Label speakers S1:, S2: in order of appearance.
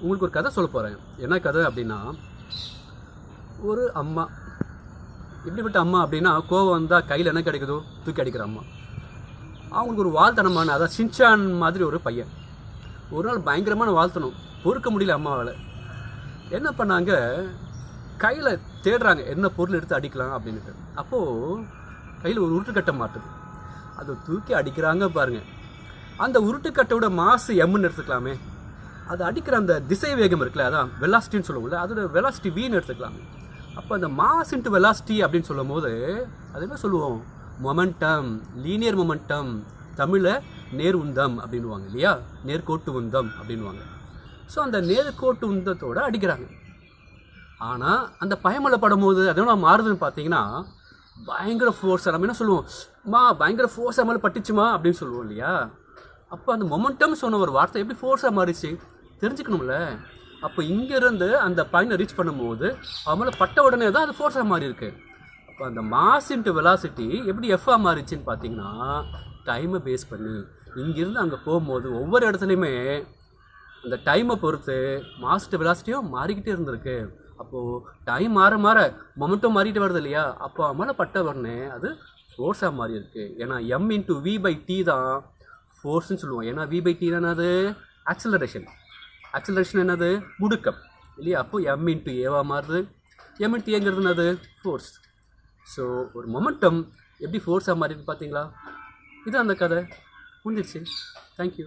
S1: உங்களுக்கு ஒரு கதை சொல்ல போகிறேன். என்ன கதை அப்படின்னா, ஒரு அம்மா. எப்படிப்பட்ட அம்மா அப்படின்னா, கோவம் வந்தால் கையில் என்ன கிடைக்குதோ தூக்கி அடிக்கிற அம்மா. அவங்களுக்கு ஒரு வாழ்த்தனமான, அதாவது சின்சான் மாதிரி ஒரு பையன். ஒரு நாள் பயங்கரமான வாழ்த்தனம், பொறுக்க முடியல அம்மாவால். என்ன பண்ணாங்க, கையில் தேடுறாங்க என்ன பொருள் எடுத்து அடிக்கலாம் அப்படின்ட்டு. அப்போது கையில் ஒரு உருட்டுக்கட்டை மாட்டுது. அதை தூக்கி அடிக்கிறாங்க பாருங்கள். அந்த உருட்டுக்கட்டோட மாசு எம்முன்னு எடுத்துக்கலாமே. அது அடிக்கிற அந்த திசை வேகம் இருக்குல்ல, அதான் வெலாசிட்டின்னு சொல்லுவோம்ல, அதோட வெலாசிட்டி வீன்னு எடுத்துக்கலாமே. அப்போ அந்த மாஸ் இன்ட்டு வெலாசிட்டி அப்படின்னு சொல்லும் போது அது என்ன சொல்லுவோம், மொமெண்டம், லீனியர் மொமெண்டம், தமிழில் நேர் உந்தம் அப்படின்வாங்க இல்லையா, நேர்கோட்டு உந்தம் அப்படின்வாங்க. ஸோ அந்த நேர்கோட்டு உந்தத்தோடு அடிக்கிறாங்க. ஆனால் அந்த பயமலை படும்போது அதோட மாறுதுன்னு பார்த்தீங்கன்னா பயங்கர ஃபோர்ஸாக, நம்ம என்ன சொல்லுவோம், பயங்கர ஃபோர்ஸாக மேலே பட்டுச்சுமா அப்படின்னு சொல்லுவோம் இல்லையா. அப்போ அந்த மொமெண்டம் சொன்ன ஒரு வார்த்தை எப்படி ஃபோர்ஸாக மாறிச்சு தெரிஞ்சுக்கணும்ல. அப்போ இங்கேருந்து அந்த பாயிண்டை ரீச் பண்ணும்போது அவங்கள பட்ட உடனே தான் அது ஃபோர்ஸாக மாறி இருக்கு. அப்போ அந்த மாஸ் இன்ட்டு வெலாசிட்டி எப்படி எஃப்ஆ மாறிச்சுன்னு பார்த்தீங்கன்னா, டைமை பேஸ் பண்ணி இங்கேருந்து அங்கே போகும்போது ஒவ்வொரு இடத்துலையுமே அந்த டைமை பொறுத்து மாஸ் வெலாசிட்டியும் மாறிக்கிட்டே இருந்திருக்கு. அப்போது டைம் மாற மாற மொமெண்டம் மாறிட்டு வருது இல்லையா, அப்போ அவங்கள பட்ட உடனே அது ஃபோர்ஸாக மாறி இருக்கு. ஏன்னா M into V by T தான் ஃபோர்ஸ்ன்னு சொல்லுவோம். ஏன்னா வி பை டி தான் என்னது, ஆக்சிலரேஷன். ஆக்சிலரேஷன் என்னது, முடுக்கம் இல்லையா. அப்போ எம் இன்ட்டு ஏவாக மாறுது. எம் இன்ட்டு ஏங்கிறது என்னது, ஃபோர்ஸ். ஸோ ஒரு மொமெண்டம் எப்படி ஃபோர்ஸாக மாறிது பார்த்தீங்களா. இது அந்த கதை முடிஞ்சிடுச்சு. தேங்க்யூ.